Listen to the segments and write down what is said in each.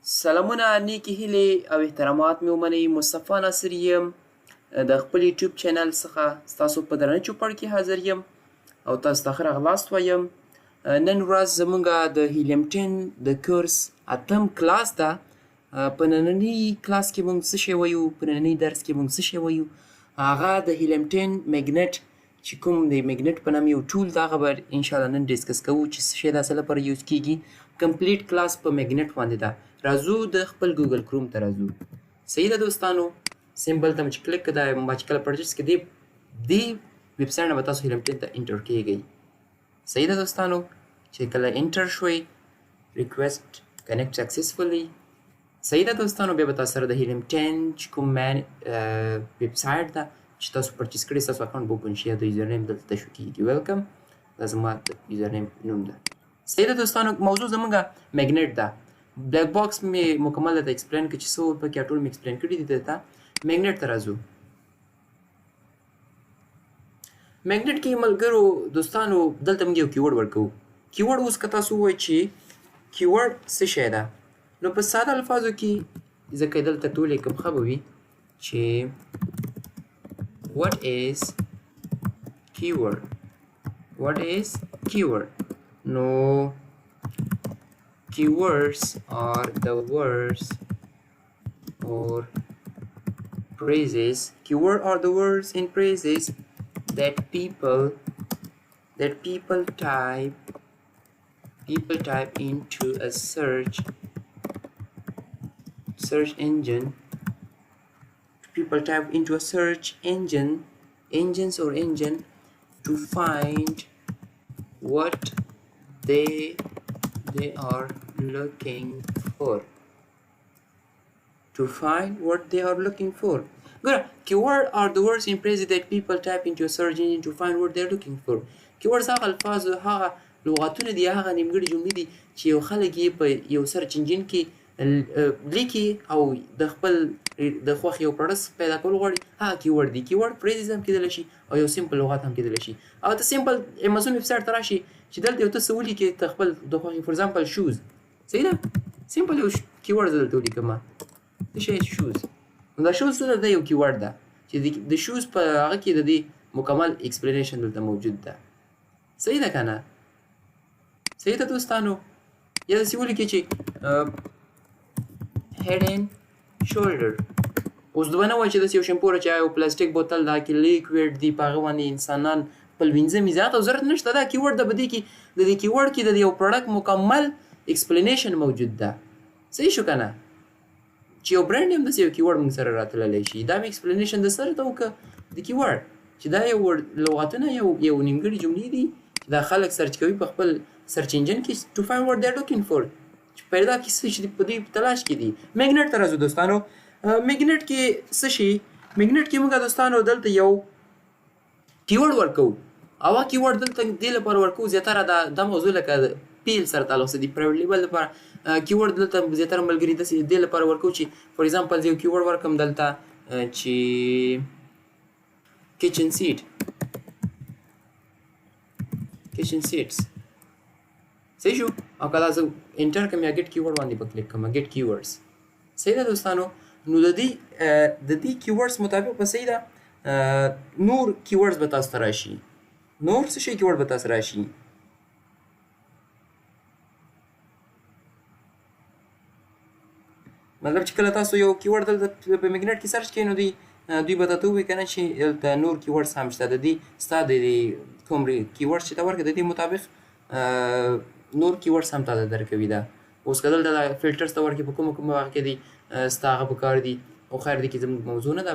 سلامونه نیکی هیلې او احترامات مې ومنئ. مصطفی ناصر یم د خپل یوټیوب چینل څخه ستاسو په درانه چوپړ کې حاضر یم او تاسو ته ښه راغلاست وایم. نن ورځ زموږ د هیلیم 10 د کورس اتم کلاس ده. په ننني کلاس کې موږ څه شی وایو، په ننني درس کې موږ څه شی وایو، هغه د هیلیم 10 میګنټ چې کوم د میګنټ په نام یو ټول ده، هغه به انشاءالله نن ډسکس کوو چې څه شی د څه لپاره یوز کیږي. کمپلیټ کلاس په میګنټ باندې ده. راځو د خپل ګوګل کروم ته راځو. صحیح ده دوستانو، سیمبل ته مو چې کلیک کړه ما چې کله پرچیز کې دې ویب سایټ نه به تاسو هیلیم 10 ته انټر کیږئ. صحیح ده دوستانو، چې کله انټر شوئ ریکویسټ کنیکټ سکسسفولي. صحیح ده دوستانو، بیا به تاسو سره د هیلیم 10 چې کوم ویب سایټ ده چې تاسو پرچیز کړی ستاسو اکاونټ به اوپن شي، د یوزر نیم دلته شو کیږي. ویلکم، دا زما د یوزر نیم نوم ده. صحیح ده دوستانو، موضوع زموږ میګنټ ده. بلیک باکس مې مکمل درته ایکسپلین کړي چې څه پکې ټول مې ایکسپلین کړي دي. درته میګنټ ته راځو. میګنټ کې ملګرو دوستانو دلته موږ یو کیورډ ورکوو. کیورډ اوس که تاسو ووایئ چې کیورډ څه شی ده، نو په ساده الفاظو کې ځکه دلته ټول یې کوم ښه به وي چې what is keyword. نو keywords are the words or phrases. Keyword are the words and phrases that people type into a search engine. People type into a search engine to find what they are looking for. Good. Keyword are the words and phrases that people type into a search engine to find what they are looking for. Keywords هغه الفاظ، هغه لغاتونه دي، هغه نیمګړي جملې دي چې یو خلک یې په یو سرچ انجن کې لیکي او د خپل د خوښې یو پروډکټ پیدا کول غواړي. هغه کیورډ دي. کیورډ فریزز هم کیدلی شي او یو سمپل لغات هم کیدلی شي. او ته سمپل امازون ویب سایټ ته راشي چې دلته یو څه څه ولیکې ته خپل د خوښې، فور ایگزامپل شوز. صحیح ده، سمپل یو کیورډ زه دلته ولیکم. څه شی شوز، نو دا شوز څه ده، دا یو کیورډ ده چې د شوز په هغه کې د دې مکمل ایکسپلینیشن دلته موجود ده. صحیح ده که نه؟ صحیح ده دوستانو. یا داسې ولیکئ چې head and shoulder. اوس دوه نه وایي چې داسې یو شمپو چې یو پلاستیک بوتل دا کې لیکویډ دی، په هغه باندې انسانان خپل وینځه میزات او ضرورت نشته. دا کیورډ ده، په دې کې د دې کیورډ کې د یو پروډکټ مکمل ایکسپلینیشن موجود ده. صحیح شو که نه؟ چې یو برانډ هم داسې یو کیورډ موږ سره راتللی شي. دا مې ایکسپلینیشن د سره ته وکړه د کیورډ چې دا یو لغاتونه یو نیمګړي جملې دي چې دا خلک سرچ کوي په خپل سرچ انجن کې to find what they are looking for، چې پیدا کړي څه چې په دې تلاش کې دي. میګنټ ته راځو دوستانو. میګنټ کې څه شي، میګنټ کې موږ دوستانو دلته یو کیورډ ورکوو او هغه کیورډ دلته دې لپاره ورکوو زیاتره دا موضوع لکه پیل سره تعلق سره دي، پرایویټ لیبل لپاره کیورډ دلته زیاتره ملګري دې لپاره ورکوو چې فور ایگزامپل زه یو کیورډ ورکړم دلته چې کچن سیټس. صحیح شو. او کله زه انټر کوم یا ګیټ کیورډ باندې په کلیک کوم، ګیټ کیورډز. صحیح ده دوستانو. نو د دې کیورډز مطابق به صحیح ده نور کیورډز به تاسو ته راشي. نور څه شی کیورډ به تاسو راشي؟ مطلب چې کله تاسو یو کیورډ دلته په میګنټ کې سرچ کړئ نو دوی به درته ووایي که نه چې دلته نور کیورډز هم شته. د دې ستا د کوم کیورډز چې ته ورکړې د دې مطابق نور کیورډز هم تا ته درکوي. ده اوس که دلته دا فلټرز ته ورکړې په کومه هغه کې دي ستا هغه په کار دي او خیر دی کې زموږ موضوع نه ده،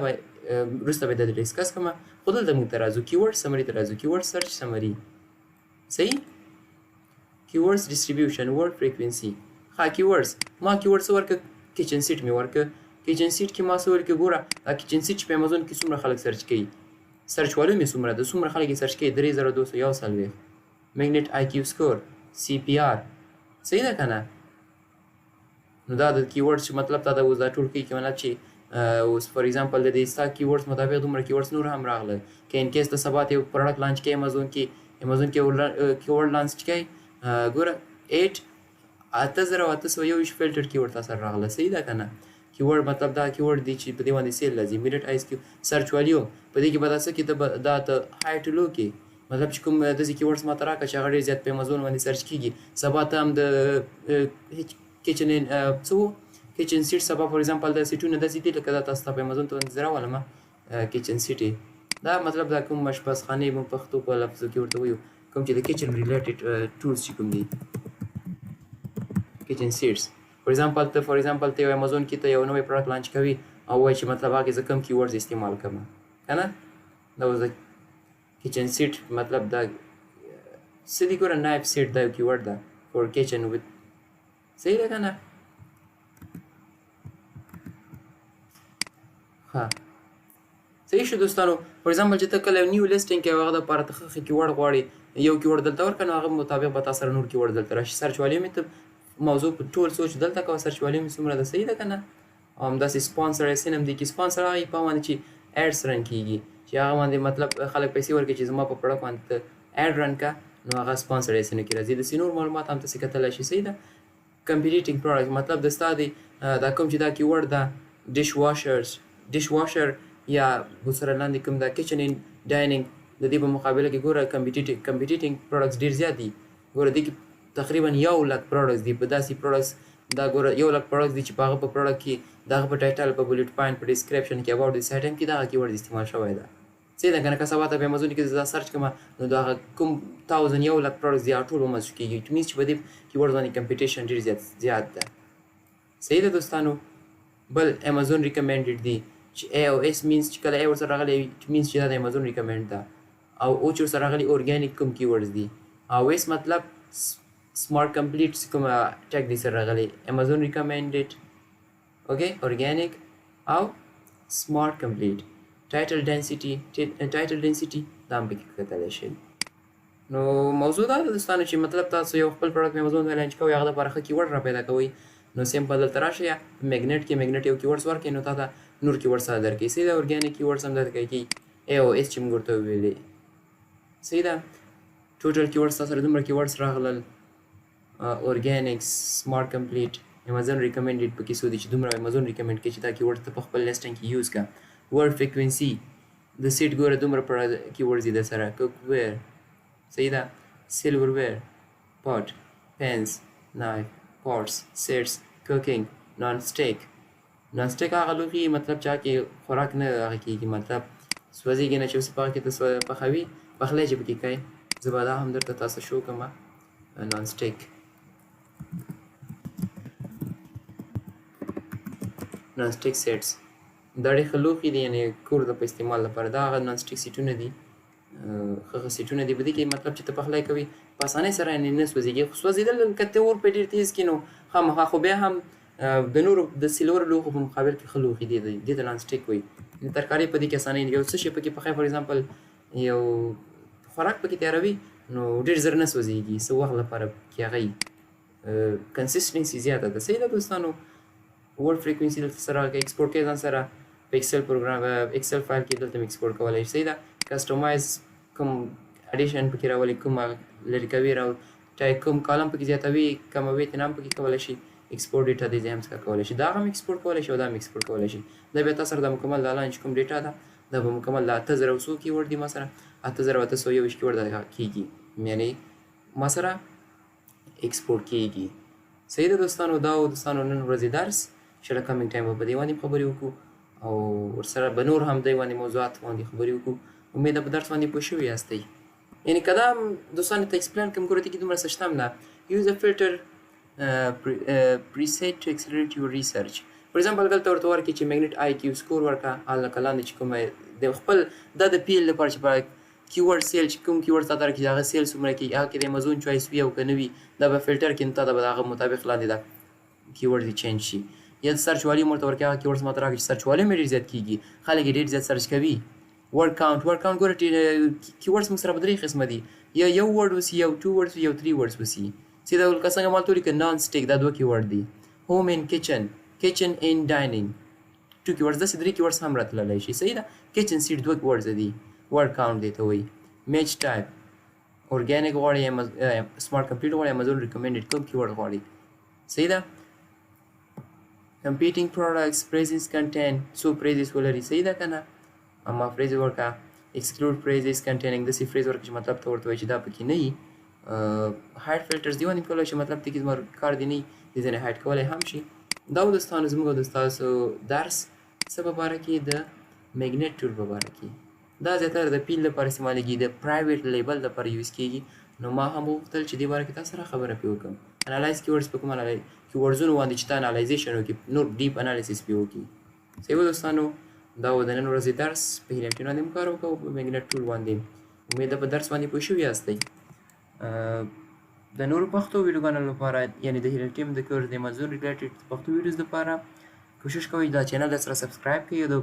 وروسته به د ډسکس کومه. خو دلته موږ ته راځو کیورډ سمري ته راځو. کیورډ سرچ سمري. صحیح. کیورډز ډسټریبیوشن، ورډ فریکوینسي. ښه کیورډز ما کیورډ څه ورکړه، کچن سیټ مې ورکړه. کچن سیټ کې ما څه ورکړه، ګوره دا کچن سیټ چې په امازون کې څومره خلک سرچ کوي، سرچ والو مې څومره ده، څومره خلک یې سرچ کوي، 3241. میګنټ آی کیو سکور، سی پی آر. صحیح ده که نه؟ نو دا د کیورډز چې مطلب تا دا اوس دا ټول کوي چې مطلب چې اوس فور ایگزامپل د دې ستا کیورډز مطابق دومره کیورډز نور هم راغله. که ان کیس ته سبا ته یو پروډکټ لانچ کوي امازون کې کیورډ لانچ کوي، ګوره 8 8821 فلټر کیورډ تاسو سره راغله. صحیح ده که نه؟ کیورډ مطلب دا کیورډ دی چې په دې باندې سیل راځي. میډیټ آیس کې سرچ والیو په دې کې به دا څه کې دا ته های ټو لو کې مطلب چې کوم داسې کیورډز ماته راکړه چې هغه ډېر زیات په امازون باندې سرچ کېږي. سبا ته هم د کچن څه و کچن سیټ سبا فور ایگزامپل دا سیټونه داسې دي لکه دا تاسو ته په امازون ته باندې زه راولم کچن سیټ دا مطلب دا کوم اشپزخانې موږ پښتو په لفظو کې ورته وایو کوم چې د کچن ریلیټډ ټولز چې کوم دي کچن سیټس. فور ایگزامپل ته یو امازون کې ته یو نوی پروډکټ لانچ کوي او وایي چې مطلب هغه کې زه کوم کیورډز استعمال کوم که نه دا اوس د کچن سیټ مطلب دا څه دي ګوره نایف سیټ دا یو کیورډ ده فور کچن وت صحیح ده که نه؟ ها صحیح شو دوستانو. فور ایگزامپل چې ته کله یو نیو لیسټینګ کوې هغه دپاره ته ښه کیورډ غواړې یو کیورډ دلته ورکړه نو هغه مطابق به تا سره نور کیورډ دلته راشي. سرچ والیو مې ته موضوع په ټول سوچ دلته کوه سرچ والیو مې څومره ده صحیح ده که نه؟ همداسې سپانسر ایسن هم دی کې سپانسر هغه په باندې چې ایډس رن کېږي چې هغه باندې مطلب خلک پیسې ورکړي چې زما په پروډکټ باندې ته ایډ رن کړه نو هغه سپانسر ایسنو کې راځي. داسې نور معلومات هم تاسې کتلی شي صحیح ده. کمپیټیټینګ پروډکټ مطلب د ستا دی دا کوم چې دا کیورډ ده ډش واشر یا ورسره لاندې کوم دا کچن ان ډایننګ د دې په مقابله کې ګوره کمپیټیټینګ پروډکټس ډېر زیات دي. ګوره دې کې تقریبا 1,00,000 پروډکټس دي په داسې پروډکټس دا ګوره 1,00,000 پروډکټس دي چې په هغه په پروډکټ کې د هغه په ټایټل په بولټ پوینټ په ډسکرپشن کې اباوټ دس آیټم کې دغه کیورډ استعمال شوی ده صحیح ده که نه؟ که سبا ته په امازون کې زه سرچ کړم نو د هغه کوم 1,00,000 پروډکټس دي هغه ټول ومنځ کېږي اټ مینس چې په دې کیورډ باندې کمپیټیشن ډېر زیات ده صحیح ده دوستانو. بل امازون ریکمنډډ دی چې ای او اس مینس چې کله ای ورسره راغلی اټ مینس چې دا د امازون ریکمنډ ده او او چې ورسره راغلی اورګانیک کوم کیورډز دي او اس مطلب سمارټ کمپلیټ کوم ټیګ دی سره راغلی امازون ریکمنډډ اوکې اورګانیک او سمارټ کمپلیټ ټایټل ډنسټي دا هم پکې کتلی شئ. نو موضوع دا ده دوستانو چې مطلب تاسو یو خپل پروډکټ امازون باندې لانچ کوئ هغه دپاره ښه کیورډ را پیدا کوئ نو سیمپل دلته راشئ میګنیټ کې میګنیټ یو کیورډز ورکړئ نو تا ته نور کیورډز سره درکوي صحیح ده. اورګانیک کیورډز هم درته کوي ای او اس چې موږ ورته وویلې صحیح ده. ټوټل کیورډز تاسو سره دومره کیورډز راغلل اورګانیک سمارټ کمپلیټ امازون ریکمنډډ پکې څو دي چې دومره امازون ریکمنډ کوي چې دا کیورډ ته په خپل لیسټینګ کې یوز کړه. ورډ فریکوینسي د سیټ ګوره دومره کیورډز دي در سره کوک ویر صحیح ده سیلور ویر پاټ پینس نایف پاټس سیټس کوکینګ نان سټیک هغه لوښي مطلب چا کې خوراک نه هغه کېږي مطلب سوځېږي نه چې اوس په هغه کې ته پخوي پخلی چې پکې کوې زه به دا هم درته تاسو شو کړم نان سټیک سیټس دا ډېر ښه لوښي دي یعنې کور د په استعمال لپاره دا هغه نان سټیک سیټونه دي ښه سیټونه دي په دې کې مطلب چې ته پخلی کوي په اسانۍ سره یعنې نه سوځېږي خو سوځېدل که ته اور په ډېر تیز کړي نو خامخا خو بیا هم د نورو د سیلور لوښو په مقابل کې ښه لوښي دي دې ته نان سټیک وایي. ترکاري په دې کې اسانۍ یو څه شی پکې پخی فور ایگزامپل یو خوراک پکې تیاروي نو ډېر زر نه سوځېږي څه وخت لپاره کې هغه کنسسټنسي زیاته ده صحیح ده دوستانو. ورډ فریکوینسي دلته سره ایکسپورټ کوي ځان سره په ایکسل پروګرام ایکسل فایل کې دلته ایکسپورټ کولی شي صحیح ده. کسټمایز کوم اډیشن پکې راولي کوم لرې کوي کوم کالم پکې زیاتوي کموي ترې هم پکې کولی شي ایکسپورټ ډیټا دی هم څخه کولی شي دا هم ایکسپورټ کولی شي او دا هم ایکسپورټ کولی شي. دا بیا تاسو سره د مکمل د لانچ کوم ډیټا ده دا به مکمل د 8,100 کیورډ دي ما سره 8,821 کیورډ کېږي یعنې ما سره ایکسپورټ کېږي صحیح ده دوستانو. دا و دوستانو نن ورځې درس چې کمینګ ټایم به په دې باندې خبرې وکړو او ورسره به نور هم دې باندې موضوعات باندې خبرې وکړو. امید ده په درس باندې پوه شوي یاستئ یعنې که دا دوستانو ته ایکسپلین کړم ګوره دې کې دومره څه شته هم نه. یوز ا فلټر preset to accelerate your research for example دلته ورته ورکړي چې میګنیټ آی کیو سکور ورکړه هلکه لاندې چې کومه د خپل دا د پیل لپاره چې په کیورډ سیل چې کوم کیورډ تا ته راکړي هغه سیل څومره کېږي هغه کې د امازون چوایس وي او که نه وي دا به فلټر کړي نو تا ته به د هغه مطابق لاندې دا کیورډ دې چینج شي. یا سرچ والیم ورته ورکړي هغه کیورډز ماته راکړي چې سرچ والیم یې ډېر زیات کېږي خلک یې ډېر زیات سرچ کوي. ورډ کاونټ ګوره کیورډز موږ سره په درې قسمه دي یا یو ورډ وسي یو 2 ورډز یو 3 ورډز وسي سیده ولکه څنګه مالته ولیکه نان سټیک دا 2 کیورډ دي. هوم ان کچن ان ډایننګ 2 کیورډز داسې 3 کیورډز هم راتللی شي صحیح ده. کچن سیټ 2 کیورډز دي ورډ کاونټ دی ته وایي. میچ ټایپ اورګانیک غواړي سمارټ کمپلیټ غواړي امازون ریکمنډډ کوم کیورډ غواړي صحیح ده. competing products phrases contain څو phrases ولري. صحیح ده که نه. اما phrase ورکړه exclude phrases containing داسې phrase ورکړه چې مطلب ته ورته وایي چې دا پکې نه وي. hide filters دی باندې کولی چې مطلب ته کې زما کار دی نه وي دې ځینې hide کولی هم شي. دا و دوستانو زموږ د ستاسو درس څه په باره کې د میګنیټ ټول په باره کې. دا زیاتره د پیل لپاره استعمالیږي د پرایویټ لیبل لپاره یوز کېږي. نو ما هم وغوښتل چې دې باره کې تاسو سره خبره پرې وکړم. انالایز کیورډز په کوم کیورډزونو باندې چې ته انالایزیشن وکړي نور ډیپ انالیسیس پرې وکړي. صحیح و دوستانو دا و د نن ورځې درس. په هیلیم 10 باندې مو کار وکړو په میګنیټ ټول باندې. امید ده په درس باندې پوه شوي یاستئ. د نورو پښتو ویډیوګانو لپاره یعنې د هیلیم 10 د کورس د موضوع ریلیټډ پښتو ویډیوز لپاره کوشش کوئ دا چینل سره سبسکرایب کړئ او د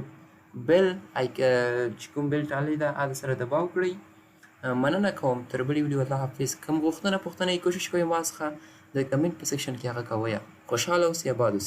بیل چې کوم بیل ټالی ده هغه سره دباو کړئ. مننه کوم. تر بلې ویډیو الله حافظ. کوم غوښتنه پوښتنه یې کوشش کوئ ما څخه د کمنټ په سیکشن کې هغه کوئ. خوشحاله اوسئ، اباد اوسئ.